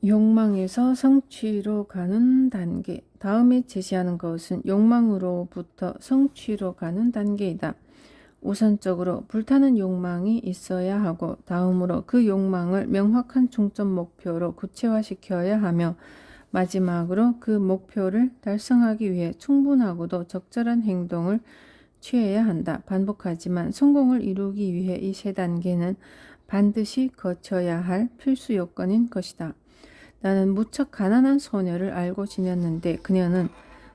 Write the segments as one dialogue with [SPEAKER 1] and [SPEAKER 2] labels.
[SPEAKER 1] 욕망에서 성취로 가는 단계. 다음에 제시하는 것은 욕망으로부터 성취로 가는 단계이다. 우선적으로 불타는 욕망이 있어야 하고, 다음으로 그 욕망을 명확한 중점 목표로 구체화시켜야 하며, 마지막으로 그 목표를 달성하기 위해 충분하고도 적절한 행동을 취해야 한다. 반복하지만 성공을 이루기 위해 이 세 단계는 반드시 거쳐야 할 필수 요건인 것이다. 나는 무척 가난한 소녀를 알고 지냈는데 그녀는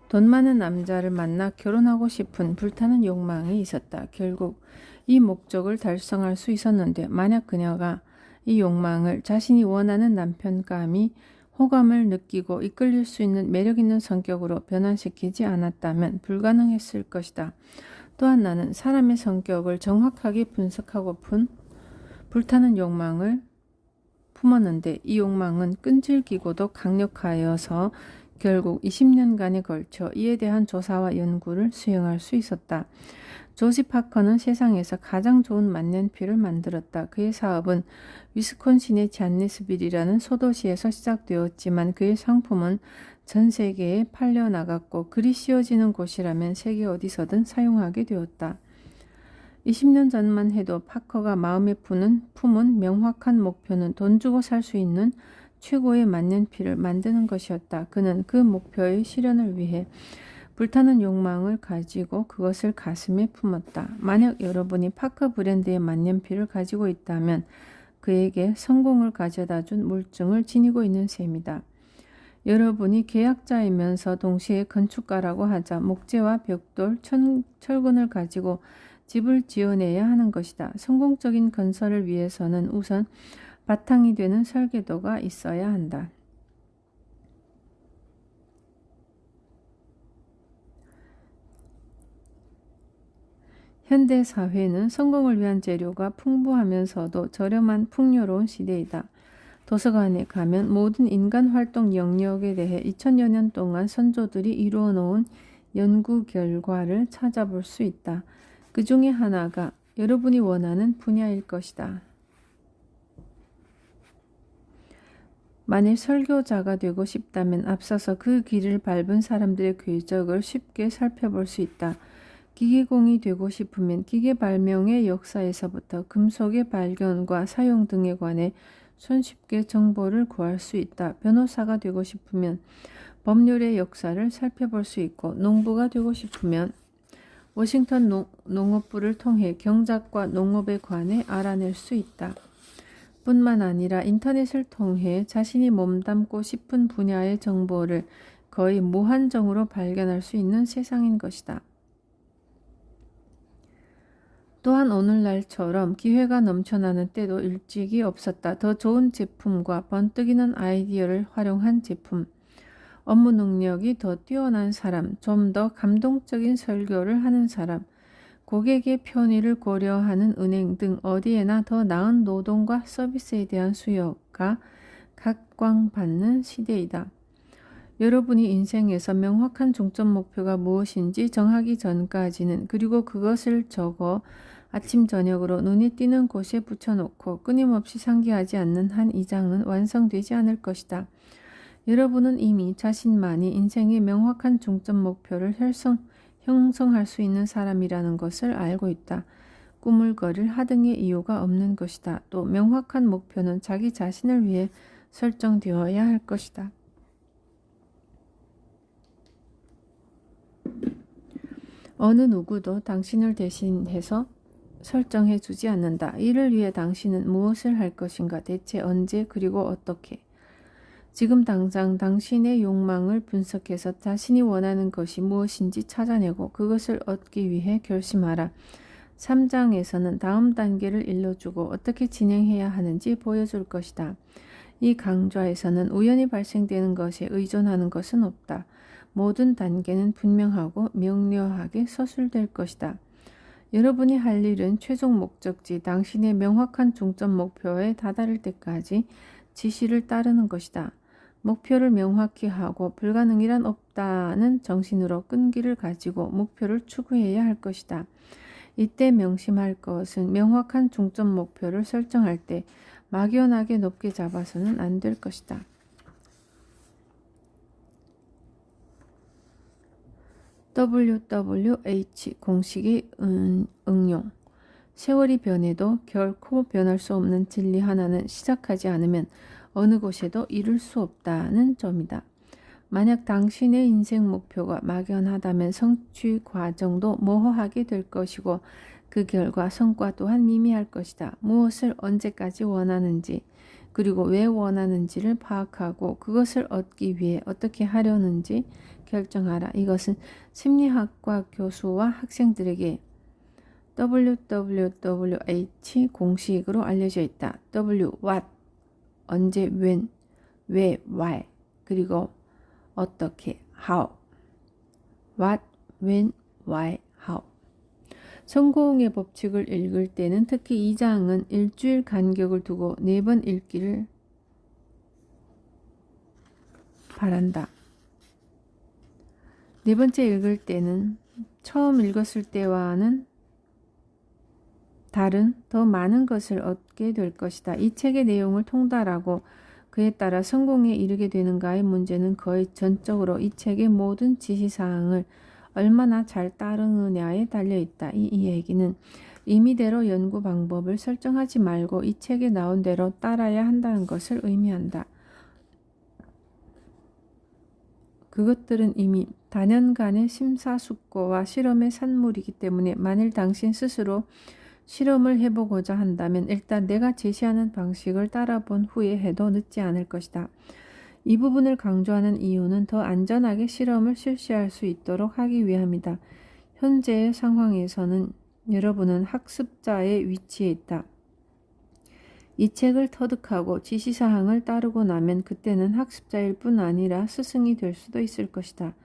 [SPEAKER 1] 돈 많은 남자를 만나 결혼하고 싶은 불타는 욕망이 있었다. 결국 이 목적을 달성할 수 있었는데, 만약 그녀가 이 욕망을 자신이 원하는 남편감이 호감을 느끼고 이끌릴 수 있는 매력 있는 성격으로 변환시키지 않았다면 불가능했을 것이다. 또한 나는 사람의 성격을 정확하게 분석하고픈 불타는 욕망을 품었는데, 이 욕망은 끈질기고도 강력하여서 결국 20년간에 걸쳐 이에 대한 조사와 연구를 수행할 수 있었다. 조지 파커는 세상에서 가장 좋은 만년필을 만들었다. 그의 사업은 위스콘신의 잔니스빌이라는 소도시에서 시작되었지만 그의 상품은 전 세계에 팔려나갔고, 글이 씌워지는 곳이라면 세계 어디서든 사용하게 되었다. 20년 전만 해도 파커가 마음에 품은 명확한 목표는 돈 주고 살 수 있는 최고의 만년필을 만드는 것이었다. 그는 그 목표의 실현을 위해 불타는 욕망을 가지고 그것을 가슴에 품었다. 만약 여러분이 파커 브랜드의 만년필을 가지고 있다면 그에게 성공을 가져다 준 물증을 지니고 있는 셈이다. 여러분이 계약자이면서 동시에 건축가라고 하자 목재와 벽돌, 철근을 가지고 집을 지어내야 하는 것이다. 성공적인 건설을 위해서는 우선 바탕이 되는 설계도가 있어야 한다. 현대 사회는 성공을 위한 재료가 풍부하면서도 저렴한 풍요로운 시대이다. 도서관에 가면 모든 인간 활동 영역에 대해 2000여 년 동안 선조들이 이루어 놓은 연구 결과를 찾아볼 수 있다. 그 중에 하나가 여러분이 원하는 분야일 것이다. 만일 설교자가 되고 싶다면 앞서서 그 길을 밟은 사람들의 궤적을 쉽게 살펴볼 수 있다. 기계공이 되고 싶으면 기계 발명의 역사에서부터 금속의 발견과 사용 등에 관해 손쉽게 정보를 구할 수 있다. 변호사가 되고 싶으면 법률의 역사를 살펴볼 수 있고, 농부가 되고 싶으면 워싱턴 농업부를 통해 경작과 농업에 관해 알아낼 수 있다. 뿐만 아니라 인터넷을 통해 자신이 몸담고 싶은 분야의 정보를 거의 무한정으로 발견할 수 있는 세상인 것이다. 또한 오늘날처럼 기회가 넘쳐나는 때도 일찍이 없었다. 더 좋은 제품과 번뜩이는 아이디어를 활용한 제품, 업무 능력이 더 뛰어난 사람, 좀 더 감동적인 설교를 하는 사람, 고객의 편의를 고려하는 은행 등 어디에나 더 나은 노동과 서비스에 대한 수요가 각광받는 시대이다. 여러분이 인생에서 명확한 중점 목표가 무엇인지 정하기 전까지는, 그리고 그것을 적어 아침 저녁으로 눈에 띄는 곳에 붙여놓고 끊임없이 상기하지 않는 한 이 장은 완성되지 않을 것이다. 여러분은 이미 자신만이 인생의 명확한 중점 목표를 형성할 수 있는 사람이라는 것을 알고 있다. 꿈을 거릴 하등의 이유가 없는 것이다. 또 명확한 목표는 자기 자신을 위해 설정되어야 할 것이다. 어느 누구도 당신을 대신해서 설정해 주지 않는다. 이를 위해 당신은 무엇을 할 것인가? 대체 언제, 그리고 어떻게? 지금 당장 당신의 욕망을 분석해서 자신이 원하는 것이 무엇인지 찾아내고 그것을 얻기 위해 결심하라. 3장에서는 다음 단계를 일러주고 어떻게 진행해야 하는지 보여줄 것이다. 이 강좌에서는 우연히 발생되는 것에 의존하는 것은 없다. 모든 단계는 분명하고 명료하게 서술될 것이다. 여러분이 할 일은 최종 목적지, 당신의 명확한 중점 목표에 다다를 때까지 지시를 따르는 것이다. 목표를 명확히 하고 불가능이란 없다는 정신으로 끈기를 가지고 목표를 추구해야 할 것이다. 이때 명심할 것은 명확한 중점 목표를 설정할 때 막연하게 높게 잡아서는 안 될 것이다. WWH 공식의 응용. 세월이 변해도 결코 변할 수 없는 진리 하나는 시작하지 않으면 어느 곳에도 이룰 수 없다는 점이다. 만약 당신의 인생 목표가 막연하다면 성취 과정도 모호하게 될 것이고 그 결과 성과 또한 미미할 것이다. 무엇을 언제까지 원하는지 그리고 왜 원하는지를 파악하고 그것을 얻기 위해 어떻게 하려는지 결정하라. 이것은 심리학과 교수와 학생들에게 WWH 공식으로 알려져 있다. W, what, 언제, when, 왜, why, 그리고 어떻게, how. What, when, why, how. 성공의 법칙을 읽을 때는 특히 2장은 일주일 간격을 두고 4번 읽기를 바란다. 네 번째 읽을 때는 처음 읽었을 때와는 다른 더 많은 것을 얻게 될 것이다. 이 책의 내용을 통달하고 그에 따라 성공에 이르게 되는가의 문제는 거의 전적으로 이 책의 모든 지시사항을 얼마나 잘 따르느냐에 달려있다. 이 얘기는 임의대로 연구 방법을 설정하지 말고 이 책에 나온 대로 따라야 한다는 것을 의미한다. 그것들은 이미 단연간의 심사숙고와 실험의 산물이기 때문에 만일 당신 스스로 실험을 해보고자 한다면 일단 내가 제시하는 방식을 따라본 후에 해도 늦지 않을 것이다. 이 부분을 강조하는 이유는 더 안전하게 실험을 실시할 수 있도록 하기 위함이다. 현재의 상황에서는 여러분은 학습자의 위치에 있다. 이 책을 터득하고 지시사항을 따르고 나면 그때는 학습자일 뿐 아니라 스승이 될 수도 있을 것이다.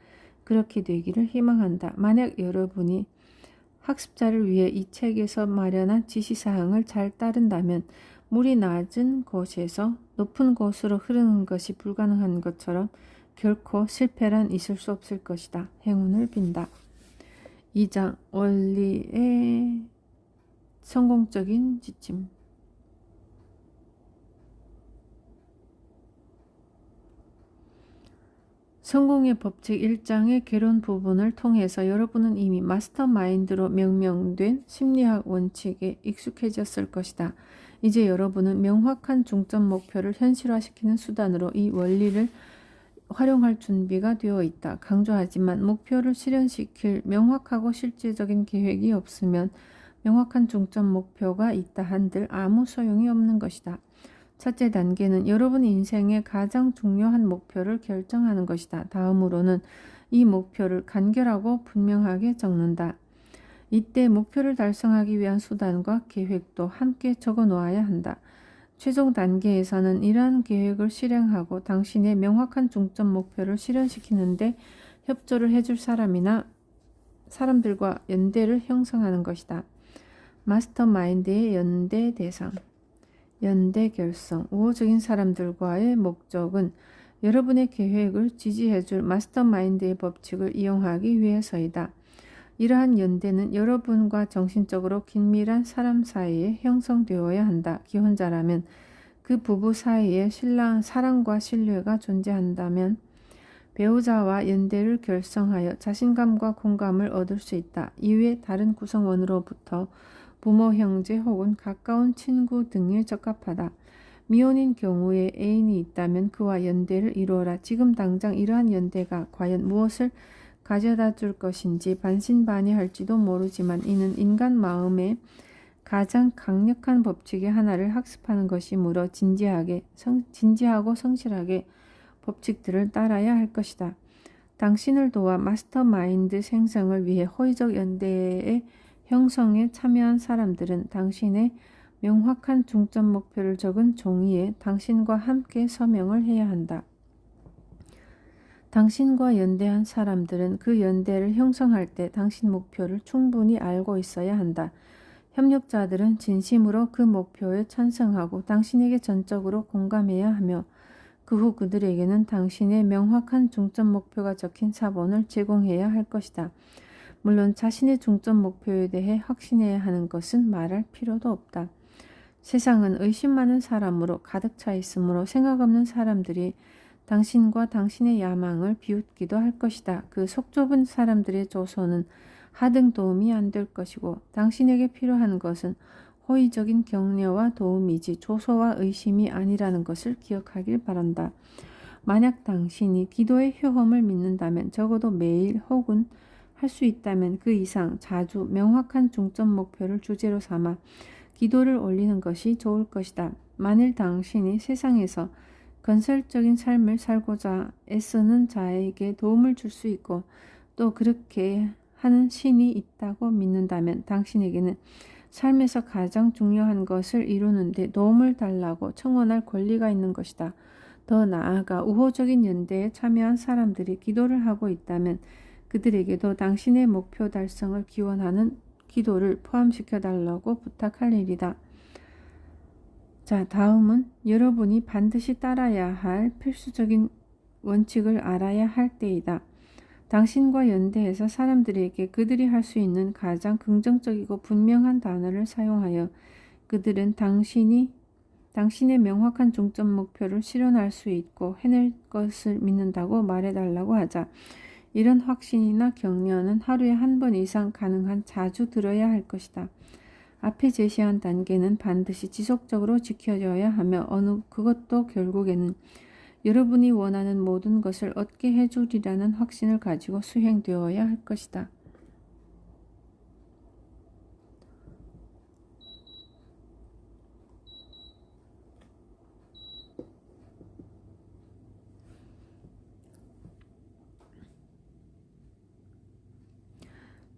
[SPEAKER 1] 그렇게 되기를 희망한다. 만약 여러분이 학습자를 위해 이 책에서 마련한 지시사항을 잘 따른다면 물이 낮은 곳에서 높은 곳으로 흐르는 것이 불가능한 것처럼 결코 실패란 있을 수 없을 것이다. 행운을 빈다. 2장 원리의 성공적인 지침. 성공의 법칙 1장의 개론 부분을 통해서 여러분은 이미 마스터마인드로 명명된 심리학 원칙에 익숙해졌을 것이다. 이제 여러분은 명확한 중점 목표를 현실화시키는 수단으로 이 원리를 활용할 준비가 되어 있다. 강조하지만 목표를 실현시킬 명확하고 실질적인 계획이 없으면 명확한 중점 목표가 있다 한들 아무 소용이 없는 것이다. 첫째 단계는 여러분 인생의 가장 중요한 목표를 결정하는 것이다. 다음으로는 이 목표를 간결하고 분명하게 적는다. 이때 목표를 달성하기 위한 수단과 계획도 함께 적어 놓아야 한다. 최종 단계에서는 이러한 계획을 실행하고 당신의 명확한 중점 목표를 실현시키는데 협조를 해줄 사람이나 사람들과 연대를 형성하는 것이다. 마스터마인드의 연대 대상. 연대 결성. 우호적인 사람들과의 목적은 여러분의 계획을 지지해줄 마스터마인드의 법칙을 이용하기 위해서이다. 이러한 연대는 여러분과 정신적으로 긴밀한 사람 사이에 형성되어야 한다. 기혼자라면 그 부부 사이에 사랑과 신뢰가 존재한다면 배우자와 연대를 결성하여 자신감과 공감을 얻을 수 있다. 이외 다른 구성원으로부터 부모, 형제 혹은 가까운 친구 등에 적합하다. 미혼인 경우에 애인이 있다면 그와 연대를 이루어라. 지금 당장 이러한 연대가 과연 무엇을 가져다 줄 것인지 반신반의할지도 모르지만 이는 인간 마음의 가장 강력한 법칙의 하나를 학습하는 것이므로 진지하고 성실하게 법칙들을 따라야 할 것이다. 당신을 도와 마스터마인드 생성을 위해 호의적 연대의 형성에 참여한 사람들은 당신의 명확한 중점 목표를 적은 종이에 당신과 함께 서명을 해야 한다. 당신과 연대한 사람들은 그 연대를 형성할 때 당신 목표를 충분히 알고 있어야 한다. 협력자들은 진심으로 그 목표에 찬성하고 당신에게 전적으로 공감해야 하며 그 후 그들에게는 당신의 명확한 중점 목표가 적힌 사본을 제공해야 할 것이다. 물론 자신의 중점 목표에 대해 확신해야 하는 것은 말할 필요도 없다. 세상은 의심 많은 사람으로 가득 차 있으므로 생각 없는 사람들이 당신과 당신의 야망을 비웃기도 할 것이다. 그 속 좁은 사람들의 조소는 하등 도움이 안 될 것이고 당신에게 필요한 것은 호의적인 격려와 도움이지 조소와 의심이 아니라는 것을 기억하길 바란다. 만약 당신이 기도의 효험을 믿는다면 적어도 매일 혹은 할 수 있다면 그 이상 자주 명확한 중점 목표를 주제로 삼아 기도를 올리는 것이 좋을 것이다. 만일 당신이 세상에서 건설적인 삶을 살고자 애쓰는 자에게 도움을 줄 수 있고 또 그렇게 하는 신이 있다고 믿는다면 당신에게는 삶에서 가장 중요한 것을 이루는데 도움을 달라고 청원할 권리가 있는 것이다. 더 나아가 우호적인 연대에 참여한 사람들이 기도를 하고 있다면 그들에게도 당신의 목표 달성을 기원하는 기도를 포함시켜 달라고 부탁할 일이다. 자, 다음은 여러분이 반드시 따라야 할 필수적인 원칙을 알아야 할 때이다. 당신과 연대해서 사람들에게 그들이 할 수 있는 가장 긍정적이고 분명한 단어를 사용하여 그들은 당신의 명확한 중점 목표를 실현할 수 있고 해낼 것을 믿는다고 말해달라고 하자. 이런 확신이나 격려는 하루에 한 번 이상 가능한 자주 들어야 할 것이다. 앞에 제시한 단계는 반드시 지속적으로 지켜져야 하며 그것도 결국에는 여러분이 원하는 모든 것을 얻게 해주리라는 확신을 가지고 수행되어야 할 것이다.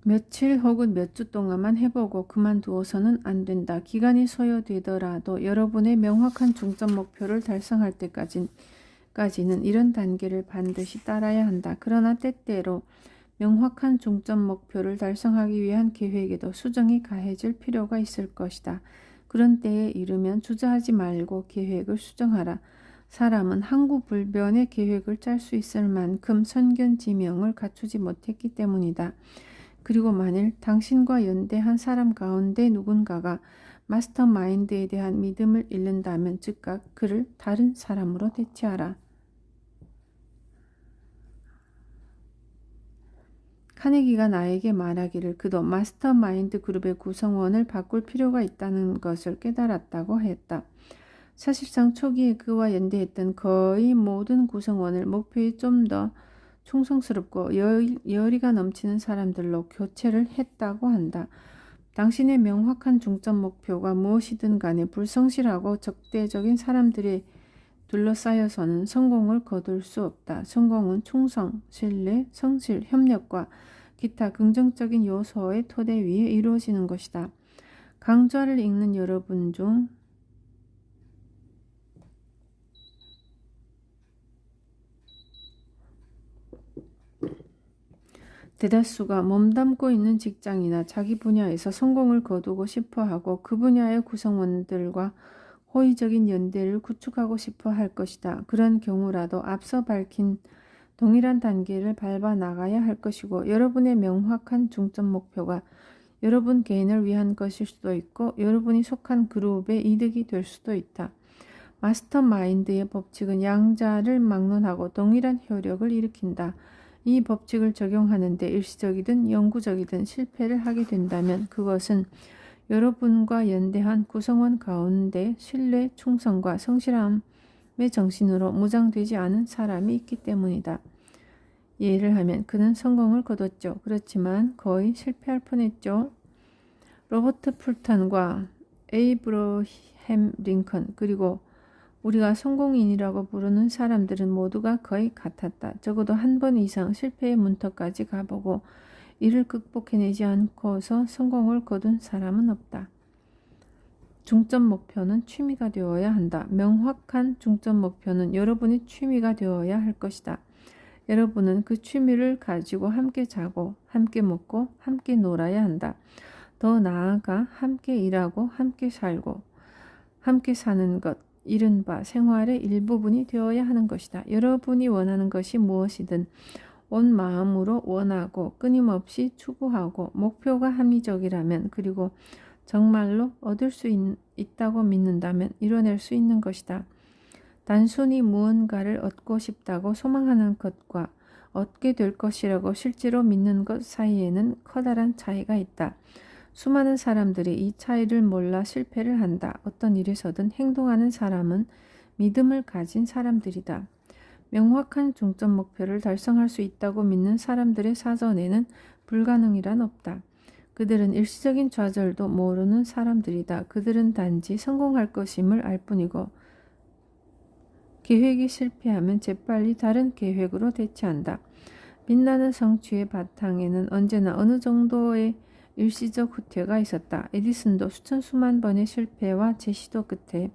[SPEAKER 1] 며칠 혹은 몇 주 동안만 해보고 그만두어서는 안 된다. 기간이 소요되더라도 여러분의 명확한 중점 목표를 달성할 때까지는 이런 단계를 반드시 따라야 한다. 그러나 때때로 명확한 중점 목표를 달성하기 위한 계획에도 수정이 가해질 필요가 있을 것이다. 그런 때에 이르면 주저하지 말고 계획을 수정하라. 사람은 항구불변의 계획을 짤 수 있을 만큼 선견지명을 갖추지 못했기 때문이다. 그리고 만일 당신과 연대한 사람 가운데 누군가가 마스터마인드에 대한 믿음을 잃는다면 즉각 그를 다른 사람으로 대체하라. 카네기가 나에게 말하기를 그도 마스터마인드 그룹의 구성원을 바꿀 필요가 있다는 것을 깨달았다고 했다. 사실상 초기에 그와 연대했던 거의 모든 구성원을 목표에 좀 더 충성스럽고 열의가 넘치는 사람들로 교체를 했다고 한다. 당신의 명확한 중점 목표가 무엇이든 간에 불성실하고 적대적인 사람들에 둘러싸여서는 성공을 거둘 수 없다. 성공은 충성, 신뢰, 성실, 협력과 기타 긍정적인 요소의 토대 위에 이루어지는 것이다. 강좌를 읽는 여러분 중 대다수가 몸담고 있는 직장이나 자기 분야에서 성공을 거두고 싶어하고 그 분야의 구성원들과 호의적인 연대를 구축하고 싶어 할 것이다. 그런 경우라도 앞서 밝힌 동일한 단계를 밟아 나가야 할 것이고 여러분의 명확한 중점 목표가 여러분 개인을 위한 것일 수도 있고 여러분이 속한 그룹의 이득이 될 수도 있다. 마스터마인드의 법칙은 양자를 막론하고 동일한 효력을 일으킨다. 이 법칙을 적용하는데 일시적이든 영구적이든 실패를 하게 된다면 그것은 여러분과 연대한 구성원 가운데 신뢰, 충성과 성실함의 정신으로 무장되지 않은 사람이 있기 때문이다. 예를 하면 그는 성공을 거뒀죠. 그렇지만 거의 실패할 뻔했죠. 로버트 풀턴과 에이브러햄 링컨 그리고 우리가 성공인이라고 부르는 사람들은 모두가 거의 같았다. 적어도 한 번 이상 실패의 문턱까지 가보고 이를 극복해내지 않고서 성공을 거둔 사람은 없다. 중점 목표는 취미가 되어야 한다. 명확한 중점 목표는 여러분의 취미가 되어야 할 것이다. 여러분은 그 취미를 가지고 함께 자고 함께 먹고 함께 놀아야 한다. 더 나아가 함께 일하고 함께 살고 함께 사는 것 이른바 생활의 일부분이 되어야 하는 것이다. 여러분이 원하는 것이 무엇이든 온 마음으로 원하고 끊임없이 추구하고 목표가 합리적이라면 그리고 정말로 얻을 수 있다고 믿는다면 이뤄낼 수 있는 것이다. 단순히 무언가를 얻고 싶다고 소망하는 것과 얻게 될 것이라고 실제로 믿는 것 사이에는 커다란 차이가 있다. 수많은 사람들이 이 차이를 몰라 실패를 한다. 어떤 일에서든 행동하는 사람은 믿음을 가진 사람들이다. 명확한 중점 목표를 달성할 수 있다고 믿는 사람들의 사전에는 불가능이란 없다. 그들은 일시적인 좌절도 모르는 사람들이다. 그들은 단지 성공할 것임을 알 뿐이고 계획이 실패하면 재빨리 다른 계획으로 대체한다. 빛나는 성취의 바탕에는 언제나 어느 정도의 일시적 후퇴가 있었다. 에디슨도 수천 수만 번의 실패와 재시도 끝에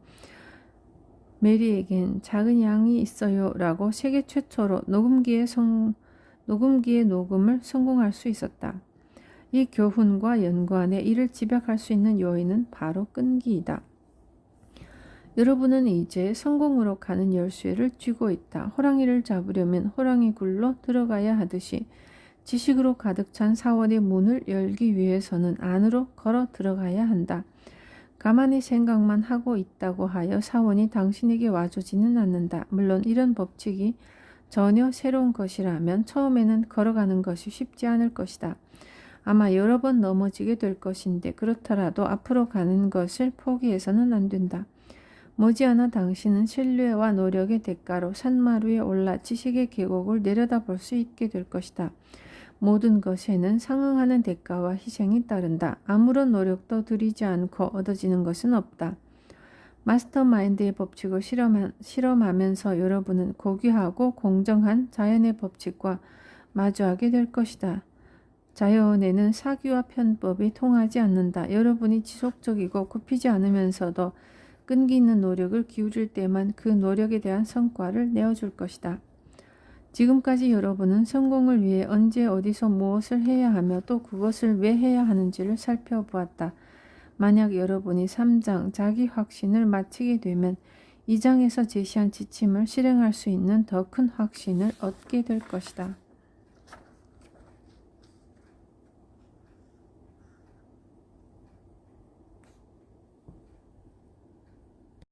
[SPEAKER 1] 메리에겐 작은 양이 있어요 라고 세계 최초로 녹음기의 녹음을 성공할 수 있었다. 이 교훈과 연관해 이를 집약할 수 있는 요인은 바로 끈기이다. 여러분은 이제 성공으로 가는 열쇠를 쥐고 있다. 호랑이를 잡으려면 호랑이 굴로 들어가야 하듯이 지식으로 가득 찬 사원의 문을 열기 위해서는 안으로 걸어 들어가야 한다. 가만히 생각만 하고 있다고 하여 사원이 당신에게 와주지는 않는다. 물론 이런 법칙이 전혀 새로운 것이라면 처음에는 걸어가는 것이 쉽지 않을 것이다. 아마 여러 번 넘어지게 될 것인데 그렇더라도 앞으로 가는 것을 포기해서는 안 된다. 머지않아 당신은 신뢰와 노력의 대가로 산마루에 올라 지식의 계곡을 내려다볼 수 있게 될 것이다. 모든 것에는 상응하는 대가와 희생이 따른다. 아무런 노력도 들이지 않고 얻어지는 것은 없다. 마스터마인드의 법칙을 실험하면서 여러분은 고귀하고 공정한 자연의 법칙과 마주하게 될 것이다. 자연에는 사기와 편법이 통하지 않는다. 여러분이 지속적이고 굽히지 않으면서도 끈기 있는 노력을 기울일 때만 그 노력에 대한 성과를 내어줄 것이다. 지금까지 여러분은 성공을 위해 언제 어디서 무엇을 해야 하며 또 그것을 왜 해야 하는지를 살펴보았다. 만약 여러분이 3장 자기 확신을 마치게 되면 2장에서 제시한 지침을 실행할 수 있는 더 큰 확신을 얻게 될 것이다.